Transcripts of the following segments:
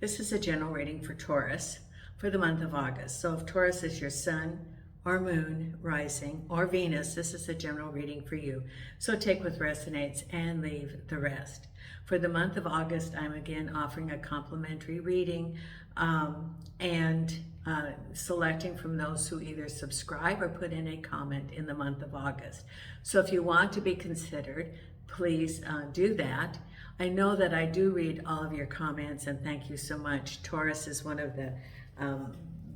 This is a general reading for Taurus for the month of August. So if Taurus is your sun or moon rising or Venus, this is a general reading for you. So take what resonates and leave the rest. For the month of August, I'm again offering a complimentary reading and selecting from those who either subscribe or put in a comment in the month of August. So if you want to be considered, please do that. I know that I do read all of your comments, and thank you so much. Taurus is one of the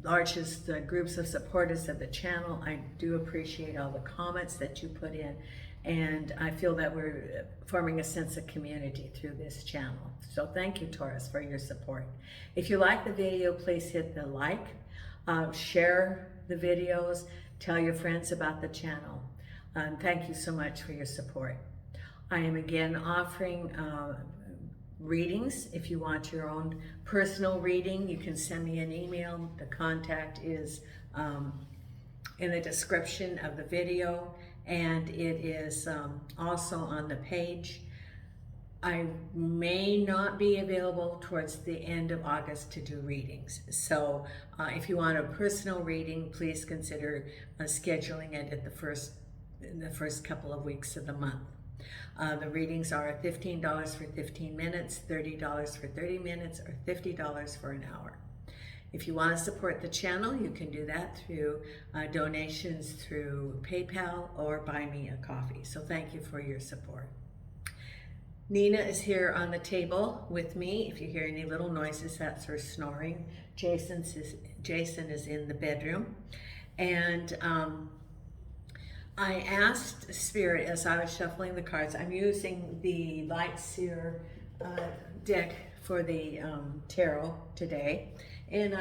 largest groups of supporters of the channel. I do appreciate all the comments that you put in, and I feel that we're forming a sense of community through this channel. So thank you, Taurus, for your support. If you like the video, please hit the like, share the videos, tell your friends about the channel. Thank you so much for your support. I am again offering readings. If you want your own personal reading, you can send me an email. The contact is in the description of the video, and it is also on the page. I may not be available towards the end of August to do readings. So if you want a personal reading, please consider scheduling it at in the first couple of weeks of the month. The readings are $15 for 15 minutes, $30 for 30 minutes, or $50 for an hour. If you want to support the channel, you can do that through donations through PayPal or buy me a coffee. So thank you for your support. Nina is here on the table with me. If you hear any little noises, that's her snoring. Jason is in the bedroom. And I asked Spirit as I was shuffling the cards. I'm using the Light Seer deck for the tarot today. And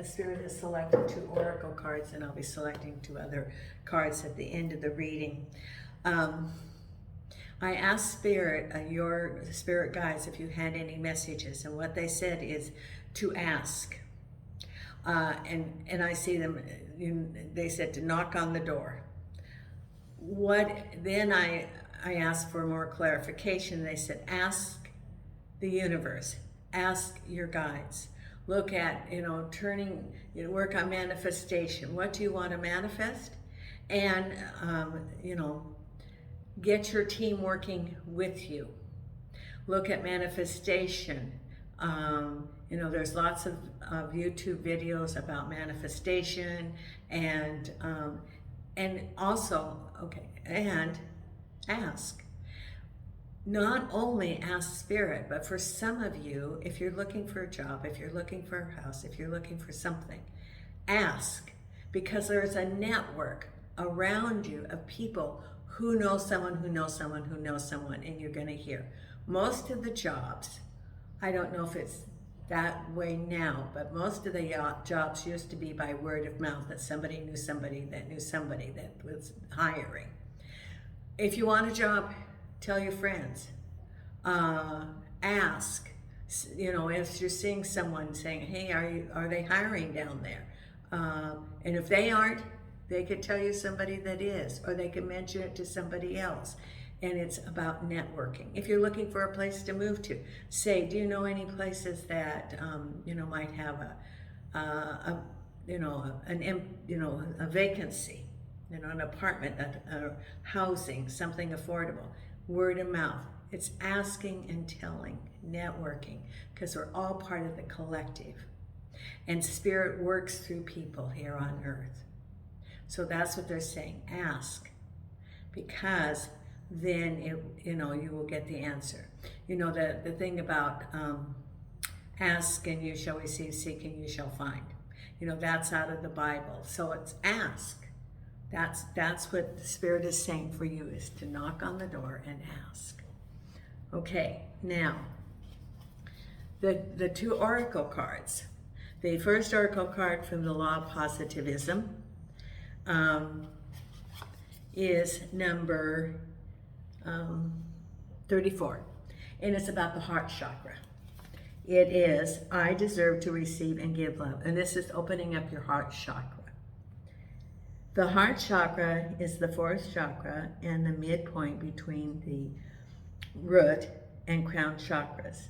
Spirit has selected 2 oracle cards, and I'll be selecting 2 other cards at the end of the reading. I asked Spirit, your Spirit guides, if you had any messages, and what they said is to ask. And I see them, they said to knock on the door. Then I asked for more clarification. They said, ask the universe, ask your guides. Look at, work on manifestation. What do you want to manifest? And, get your team working with you. Look at manifestation. There's lots of YouTube videos about manifestation and also, and ask. Not only ask Spirit, but for some of you, if you're looking for a job, if you're looking for a house, if you're looking for something, ask, because there's a network around you of people who know someone who knows someone who knows someone, and you're going to hear. Most of the jobs, I don't know if it's that way now, but most of the jobs used to be by word of mouth, that somebody knew somebody that knew somebody that was hiring. If you want a job, tell your friends. Ask. If you're seeing someone saying, hey, are they hiring down there? And if they aren't, they could tell you somebody that is, or they can mention it to somebody else. And it's about networking. If you're looking for a place to move to, say, do you know any places that might have a vacancy, an apartment, a housing, something affordable. Word of mouth. It's asking and telling, networking, because we're all part of the collective. And Spirit works through people here on earth. So that's what they're saying. Ask, because then you will get the answer. The thing about ask and you shall receive, seek and you shall find. That's out of the Bible. So it's ask. That's what the Spirit is saying for you, is to knock on the door and ask. Okay, now the 2 oracle cards. The first oracle card from the Law of Positivism is number 34, and it's about the heart chakra. It is, I deserve to receive and give love, and this is opening up your heart chakra. The heart chakra is the 4th chakra and the midpoint between the root and crown chakras.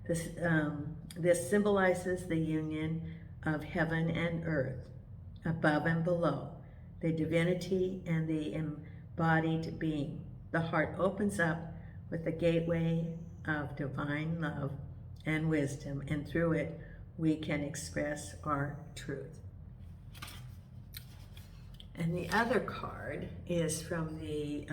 This This symbolizes the union of heaven and earth, above and below, the divinity and the embodied being. The heart opens up with the gateway of divine love and wisdom, and through it we can express our truth. And the other card is from the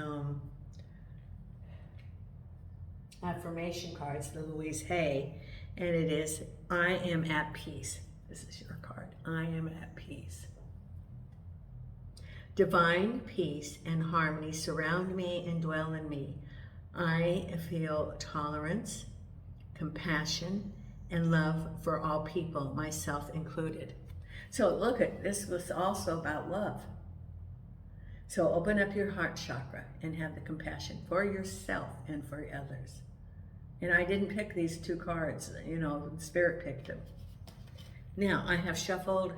affirmation cards, the Louise Hay, and it is, I am at peace. This is your card. I am at peace. Divine peace and harmony surround me and dwell in me. I feel tolerance, compassion, and love for all people, myself included. So look at this, was also about love. So open up your heart chakra and have the compassion for yourself and for others. And I didn't pick these two cards, you know, Spirit picked them. Now I have shuffled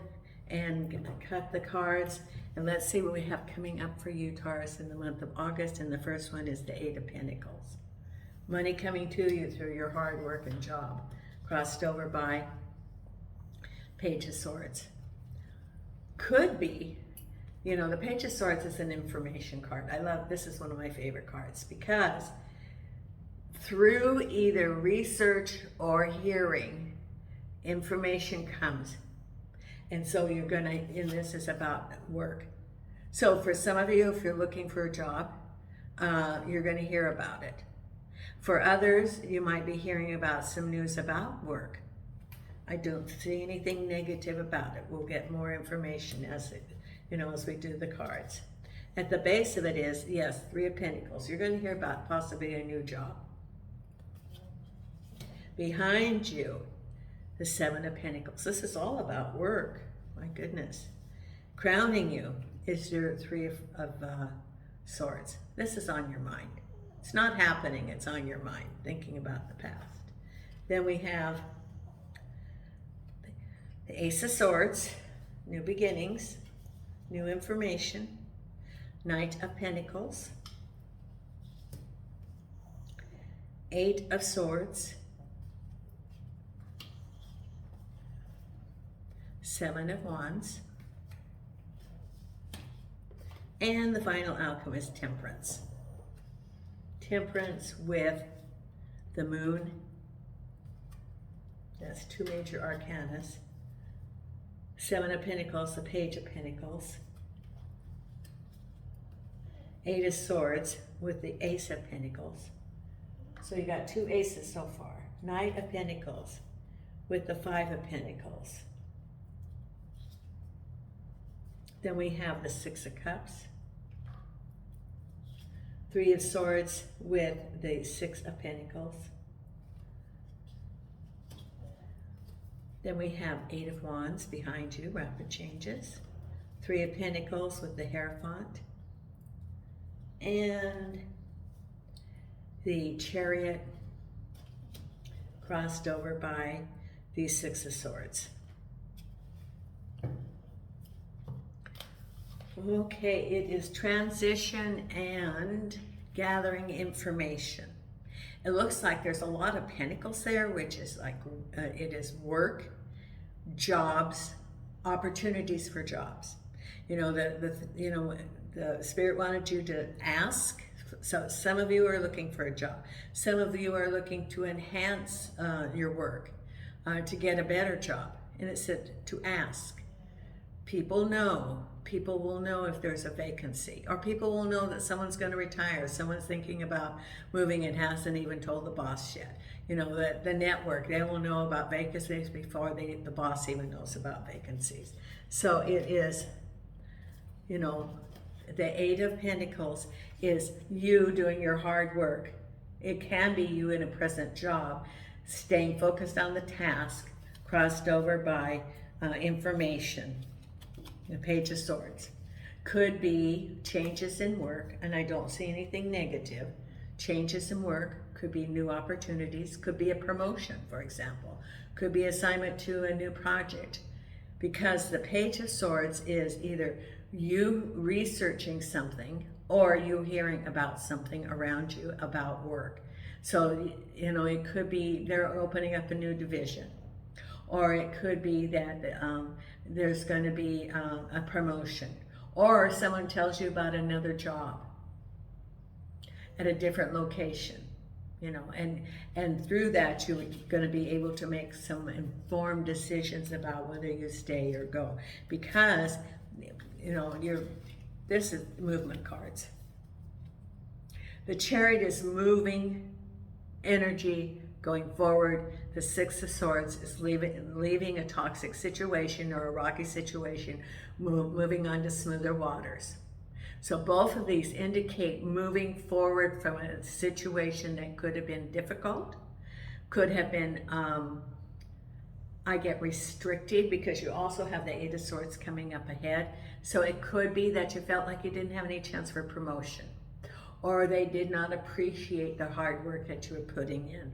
and cut the cards, and let's see what we have coming up for you, Taurus, in the month of August. And the first one is the 8 of Pentacles. Money coming to you through your hard work and job, crossed over by Page of Swords. Could be, you know, the Page of Swords is an information card. I love, this is one of my favorite cards, because through either research or hearing, information comes. And so you're gonna, and this is about work. So for some of you, if you're looking for a job, you're gonna hear about it. For others, you might be hearing about some news about work. I don't see anything negative about it. We'll get more information as it, you know, as we do the cards. At the base of it is, yes, 3 of Pentacles. You're gonna hear about possibly a new job. Behind you, the 7 of Pentacles. This is all about work. My goodness. Crowning you is your 3 of Swords. This is on your mind. It's not happening, it's on your mind, thinking about the past. Then we have the Ace of Swords, new beginnings, new information. Knight of Pentacles. 8 of Swords. 7 of Wands. And the final outcome is Temperance. Temperance with the Moon. That's 2 major arcanas. 7 of Pentacles, the Page of Pentacles. 8 of Swords with the Ace of Pentacles. So you got 2 aces so far. Knight of Pentacles with the 5 of Pentacles. Then we have the 6 of Cups. 3 of Swords with the 6 of Pentacles. Then we have 8 of Wands behind you, rapid changes. 3 of Pentacles with the Hierophant. And the Chariot crossed over by the 6 of Swords. Okay, it is transition and gathering information. It looks like there's a lot of pentacles there, which is like, it is work, jobs, opportunities for jobs. You know, the Spirit wanted you to ask. So some of you are looking for a job. Some of you are looking to enhance your work, to get a better job. And it said to ask. People will know if there's a vacancy, or people will know that someone's going to retire. Someone's thinking about moving and hasn't even told the boss yet. You know, the network, they will know about vacancies before the boss even knows about vacancies. So it is, you know, the 8 of Pentacles is you doing your hard work. It can be you in a present job, staying focused on the task, crossed over by information. The Page of Swords. Could be changes in work, and I don't see anything negative. Changes in work, could be new opportunities, could be a promotion, for example. Could be assignment to a new project. Because the Page of Swords is either you researching something or you hearing about something around you about work. So, you know, it could be they're opening up a new division. Or it could be that there's going to be a promotion, or someone tells you about another job at a different location, you know, and through that you're going to be able to make some informed decisions about whether you stay or go, because, you know, this is movement cards. The Chariot is moving energy going forward. The Six of Swords is leaving a toxic situation or a rocky situation, moving on to smoother waters. So both of these indicate moving forward from a situation that could have been difficult, could have been, I get restricted, because you also have the Eight of Swords coming up ahead. So it could be that you felt like you didn't have any chance for promotion, or they did not appreciate the hard work that you were putting in.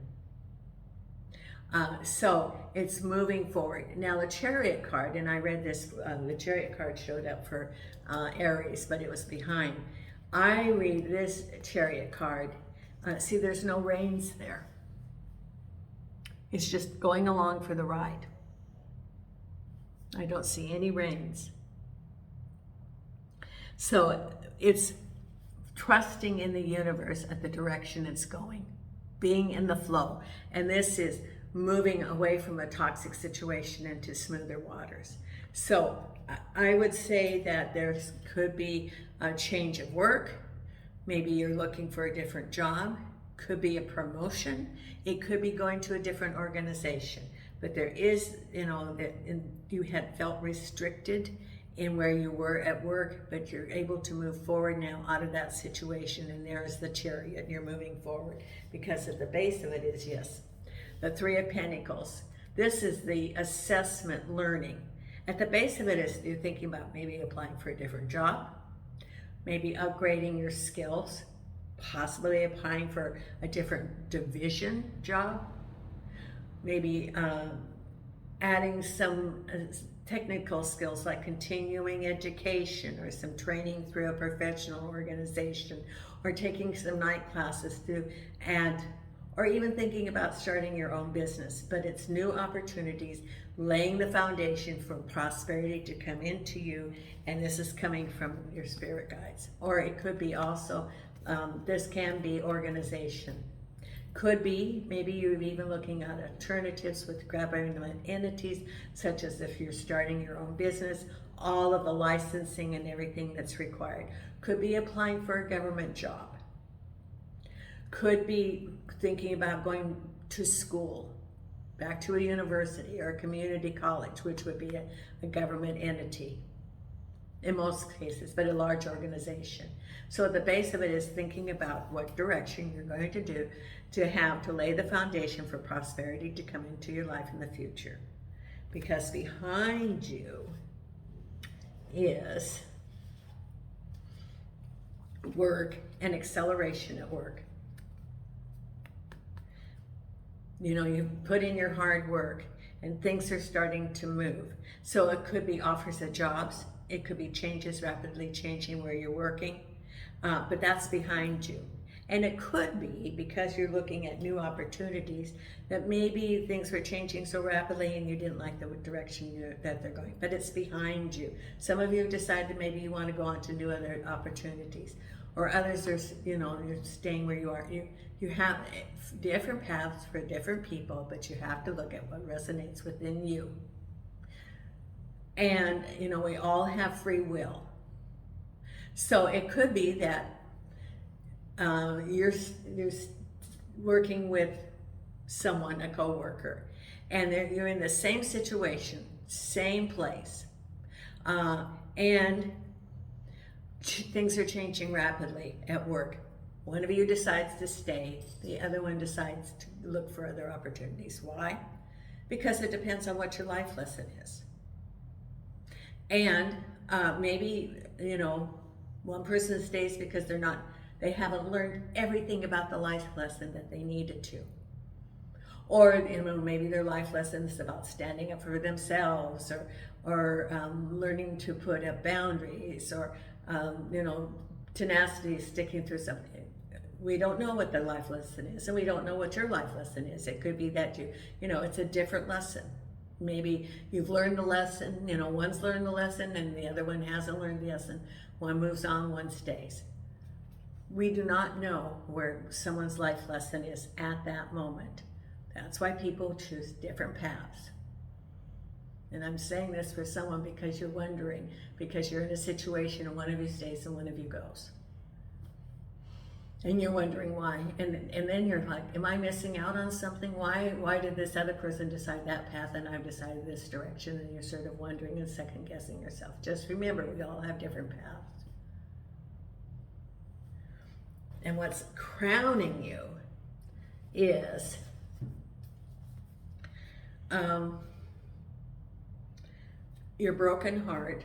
So it's moving forward. Now the Chariot card, and I read this, the Chariot card showed up for Aries, but it was behind. I read this Chariot card. See, there's no reins there. It's just going along for the ride. I don't see any reins. So it's trusting in the universe at the direction it's going, being in the flow. And this is moving away from a toxic situation into smoother waters. So I would say that there could be a change of work. Maybe you're looking for a different job. Could be a promotion. It could be going to a different organization. But there is, you know, that you had felt restricted in where you were at work, but you're able to move forward now out of that situation. And there's the Chariot, and you're moving forward, because at the base of it is, yes, the Three of Pentacles. This is the assessment learning. At the base of it is you're thinking about maybe applying for a different job, maybe upgrading your skills, possibly applying for a different division job, maybe adding some technical skills like continuing education, or some training through a professional organization, or taking some night classes to add, or even thinking about starting your own business. But it's new opportunities, laying the foundation for prosperity to come into you, and this is coming from your spirit guides. Or it could be also, this can be organization. Could be, maybe you're even looking at alternatives with government entities, such as if you're starting your own business, all of the licensing and everything that's required. Could be applying for a government job. Could be thinking about going to school, back to a university or a community college, which would be a government entity in most cases, but a large organization. So at the base of it is thinking about what direction you're going to do to lay the foundation for prosperity to come into your life in the future. Because behind you is work and acceleration at work. You know, you put in your hard work and things are starting to move. So it could be offers of jobs. It could be changes, rapidly changing where you're working. But that's behind you. And it could be because you're looking at new opportunities that maybe things were changing so rapidly and you didn't like the direction that they're going. But it's behind you. Some of you decided maybe you want to go on to new other opportunities. Or others are, you know, you're staying where you are. You have different paths for different people, but you have to look at what resonates within you. And, you know, we all have free will. So it could be that you're working with someone, a coworker, and you're in the same situation, same place, and things are changing rapidly at work. One of you decides to stay, the other one decides to look for other opportunities. Why? Because it depends on what your life lesson is. And maybe, you know, one person stays because they haven't learned everything about the life lesson that they needed to. Or, you know, maybe their life lesson is about standing up for themselves, or learning to put up boundaries, or, you know, tenacity, sticking through something. We don't know what the life lesson is, and we don't know what your life lesson is. It could be that you know, it's a different lesson. Maybe you've learned the lesson, you know, one's learned the lesson and the other one hasn't learned the lesson. One moves on, one stays. We do not know where someone's life lesson is at that moment. That's why people choose different paths. And I'm saying this for someone because you're wondering, because you're in a situation and one of you stays and one of you goes. And you're wondering why. And then you're like, am I missing out on something? Why did this other person decide that path and I've decided this direction? And you're sort of wondering and second guessing yourself. Just remember, we all have different paths. And what's crowning you is your broken heart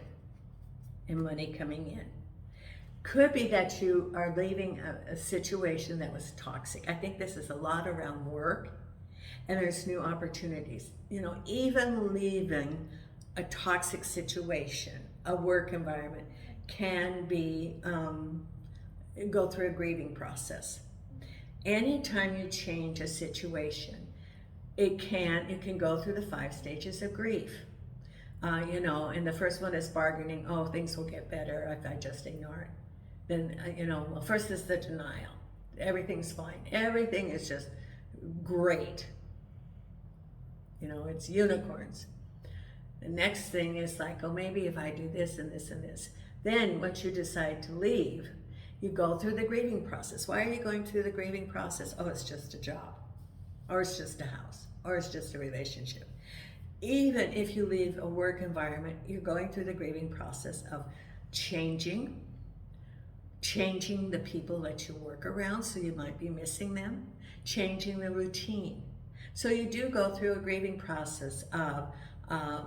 and money coming in. Could be that you are leaving a situation that was toxic. I think this is a lot around work, and there's new opportunities. You know, even leaving a toxic situation, a work environment, can be, go through a grieving process. Anytime you change a situation, it can go through the 5 stages of grief. You know, and the first one is bargaining. Oh, things will get better if I just ignore it. Then, you know, well, first is the denial. Everything's fine. Everything is just great. You know, it's unicorns. The next thing is like, oh, maybe if I do this and this and this. Then once you decide to leave, you go through the grieving process. Why are you going through the grieving process? Oh, it's just a job, or it's just a house, or it's just a relationship. Even if you leave a work environment, you're going through the grieving process of changing the people that you work around, so you might be missing them, changing the routine. So you do go through a grieving process of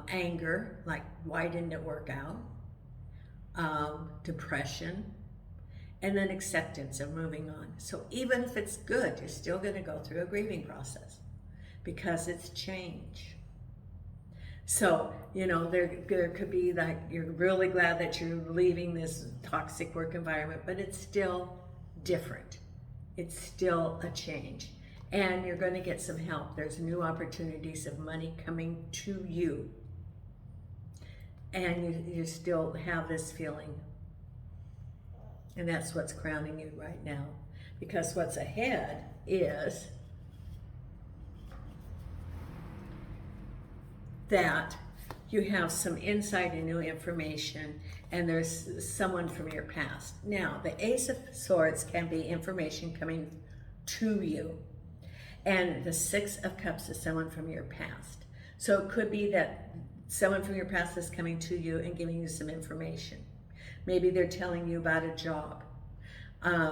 anger, like why didn't it work out, depression, and then acceptance of moving on. So even if it's good, you're still going to go through a grieving process because it's change. So, you know, there could be like, you're really glad that you're leaving this toxic work environment, but it's still different. It's still a change. And you're going to get some help. There's new opportunities of money coming to you. And you still have this feeling. And that's what's crowning you right now. Because what's ahead is that you have some insight and new information, and there's someone from your past. Now, the Ace of Swords can be information coming to you, and the 6 of Cups is someone from your past. So it could be that someone from your past is coming to you and giving you some information. Maybe they're telling you about a job.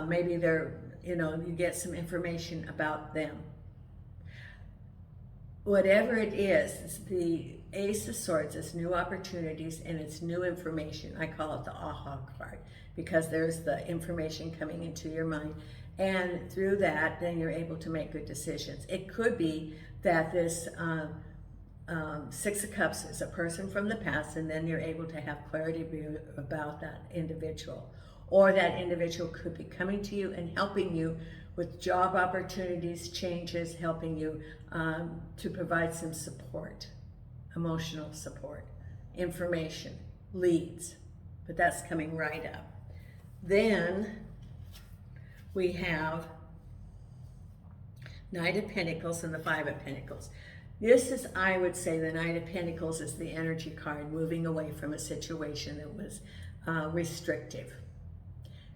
Maybe you get some information about them. Whatever it is, the Ace of Swords is new opportunities and it's new information. I call it the aha card because there's the information coming into your mind. And through that, then you're able to make good decisions. It could be that this 6 of Cups is a person from the past, and then you're able to have clarity about that individual. Or that individual could be coming to you and helping you with job opportunities, changes, helping you to provide some support, emotional support, information, leads. But that's coming right up. Then we have Knight of Pentacles and the 5 of Pentacles. This is, I would say, the Knight of Pentacles is the energy card, moving away from a situation that was restrictive.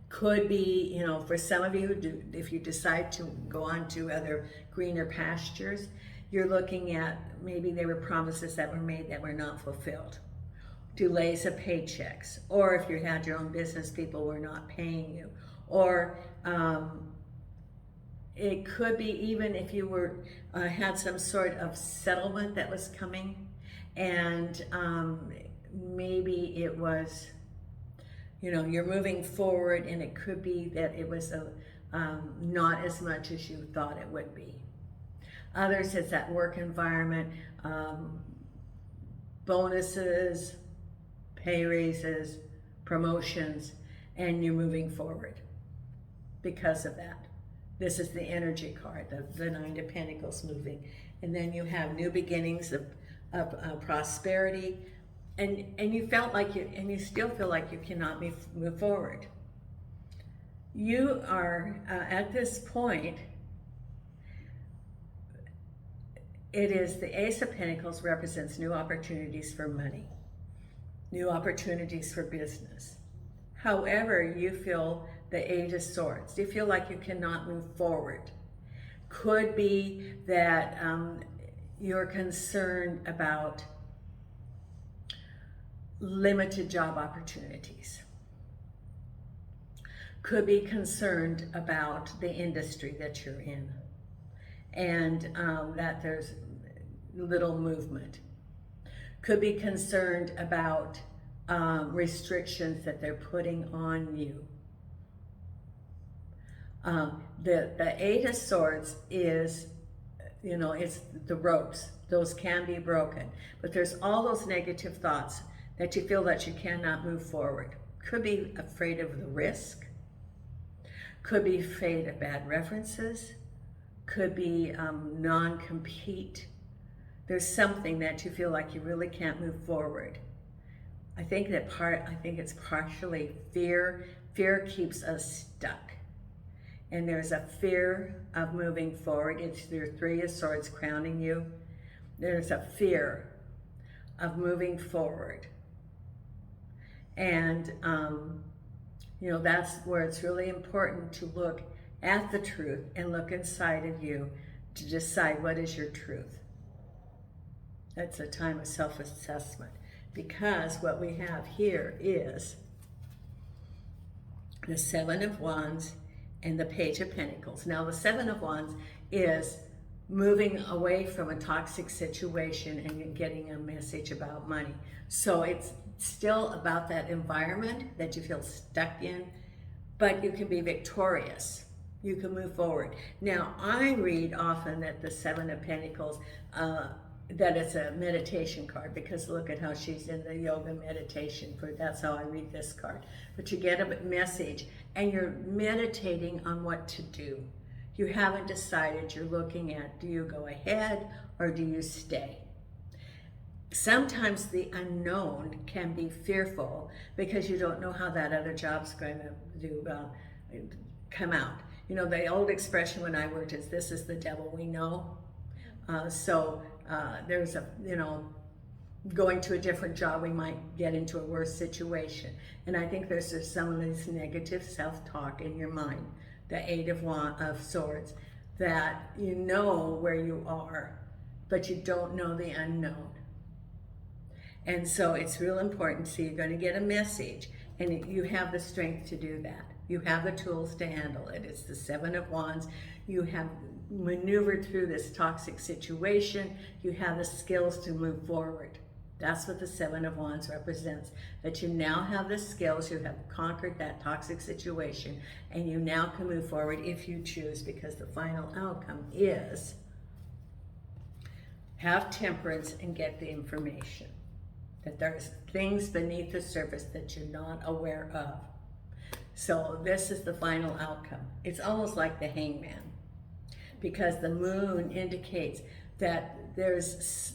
Could be, you know, for some of you, if you decide to go on to other greener pastures, you're looking at maybe there were promises that were made that were not fulfilled. Delays of paychecks, or if you had your own business, people were not paying you. Or it could be even if you were had some sort of settlement that was coming, and maybe it was, you know, you're moving forward, and it could be that it was not as much as you thought it would be. Others, it's that work environment, bonuses, pay raises, promotions, and you're moving forward because of that. This is the energy card, the Nine of Pentacles moving. And then you have new beginnings of prosperity, and you felt like you still feel like you cannot move forward. You are at this point. It is the Ace of Pentacles represents new opportunities for money, new opportunities for business. However, you feel the Eight of Swords. You feel like you cannot move forward. Could be that you're concerned about limited job opportunities. Could be concerned about the industry that you're in, and that there's little movement. Could be concerned about restrictions that they're putting on you. The Eight of Swords is, it's the ropes. Those can be broken. But there's all those negative thoughts that you feel that you cannot move forward. Could be afraid of the risk. Could be afraid of bad references. Could be non-compete. There's something that you feel like you really can't move forward. I think it's partially fear. Fear keeps us stuck. And there's a fear of moving forward. It's your Three of Swords crowning you. There's a fear of moving forward. And, that's where it's really important to look at the truth and look inside of you to decide what is your truth. That's a time of self-assessment, because what we have here is the Seven of Wands and the Page of Pentacles. Now, the Seven of Wands is moving away from a toxic situation and getting a message about money. So it's still about that environment that you feel stuck in, but you can be victorious. You can move forward. Now, I read often that the Seven of Pentacles, that it's a meditation card, because look at how she's in the yoga meditation. That's how I read this card. But you get a message and you're meditating on what to do. You haven't decided. You're looking at, do you go ahead or do you stay? Sometimes the unknown can be fearful because you don't know how that other job's going to come out. The old expression when I worked is, this is the devil we know. There's going to a different job, we might get into a worse situation. And I think there's just some of this negative self-talk in your mind, the Eight of Swords, that you know where you are, but you don't know the unknown. And so it's real important. So you're going to get a message, and you have the strength to do that. You have the tools to handle it. It's the Seven of Wands. You have maneuvered through this toxic situation. You have the skills to move forward. That's what the Seven of Wands represents, that you now have the skills. You have conquered that toxic situation, and you now can move forward if you choose, because the final outcome is have temperance and get the information. That there's things beneath the surface that you're not aware of. So this is the final outcome. It's almost like the Hangman, because the moon indicates that there's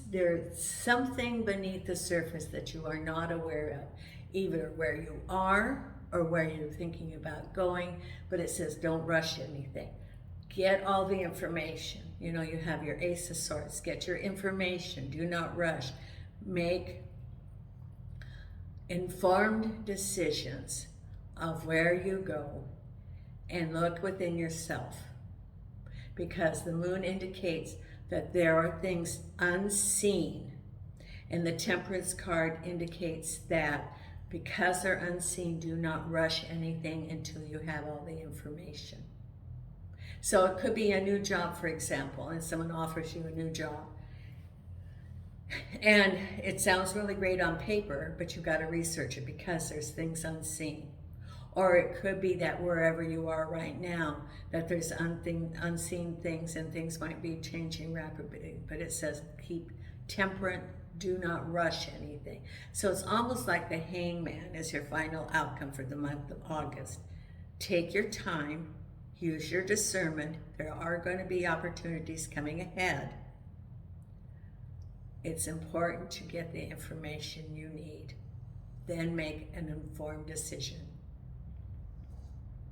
something beneath the surface that you are not aware of, either where you are or where you're thinking about going. But it says don't rush anything. Get all the information. You have your Ace of Swords. Get your information. Do not rush. Make informed decisions of where you go, and look within yourself, because the moon indicates that there are things unseen, and the Temperance card indicates that because they're unseen, do not rush anything until you have all the information. So it could be a new job, for example, and someone offers you a new job. And it sounds really great on paper, but you've got to research it because there's things unseen. Or it could be that wherever you are right now, that there's unseen things, and things might be changing rapidly. But it says keep temperate, do not rush anything. So it's almost like the Hangman is your final outcome for the month of August. Take your time, use your discernment. There are going to be opportunities coming ahead. It's important to get the information you need. Then make an informed decision.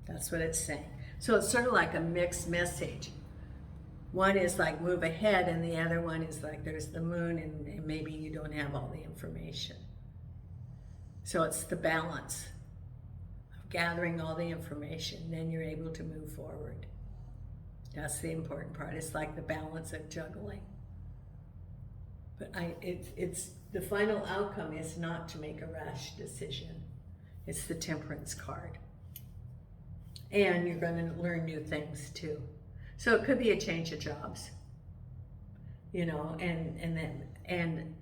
That's what it's saying. So it's sort of like a mixed message. One is like move ahead, and the other one is like there's the moon, and maybe you don't have all the information. So it's the balance of gathering all the information, then you're able to move forward. That's the important part. It's like the balance of juggling. But it's the final outcome is not to make a rash decision. It's the Temperance card. And you're going to learn new things too. So it could be a change of jobs, you know,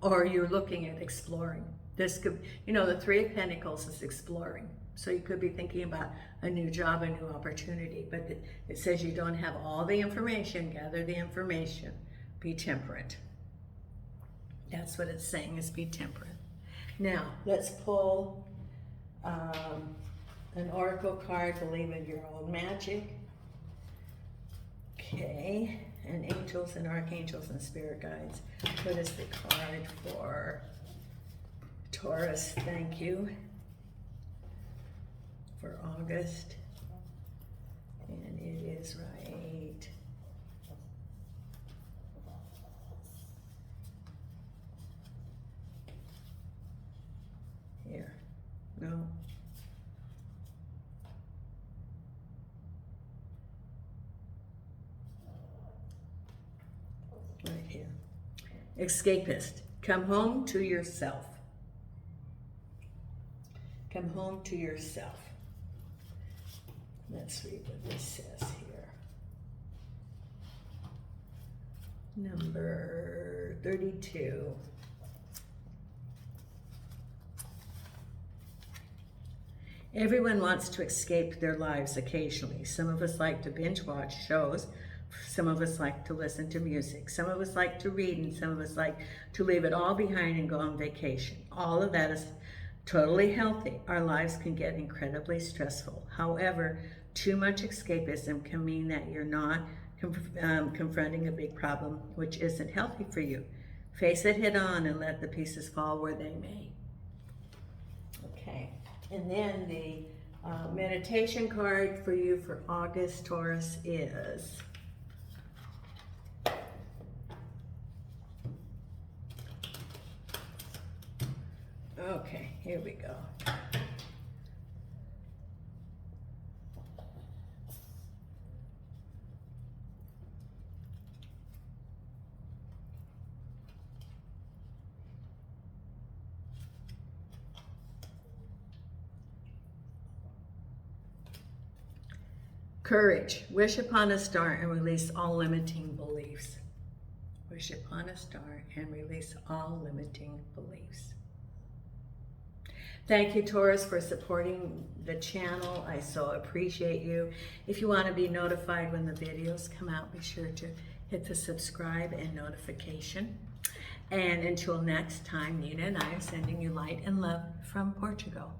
or you're looking at exploring. This could, you know, the Three of Pentacles is exploring. So you could be thinking about a new job, a new opportunity, but it says you don't have all the information. Gather the information. Be temperate. That's what it's saying, is be temperate. Now, let's pull an oracle card, Believe in Your Own Magic. Okay, and angels and archangels and spirit guides. What is the card for Taurus? Thank you. For August. And it is right. Here. No. Right here. Escapist. Come home to yourself. Come home to yourself. Let's read what this says here. Number 32. Everyone wants to escape their lives occasionally. Some of us like to binge watch shows. Some of us like to listen to music. Some of us like to read, and some of us like to leave it all behind and go on vacation. All of that is totally healthy. Our lives can get incredibly stressful. However, too much escapism can mean that you're not confronting a big problem, which isn't healthy for you. Face it head on and let the pieces fall where they may. Okay, and then the meditation card for you for August, Taurus, is okay, here we go. Courage. Wish upon a star and release all limiting beliefs. Wish upon a star and release all limiting beliefs. Thank you, Taurus, for supporting the channel. I so appreciate you. If you want to be notified when the videos come out, be sure to hit the subscribe and notification. And until next time, Nina and I are sending you light and love from Portugal.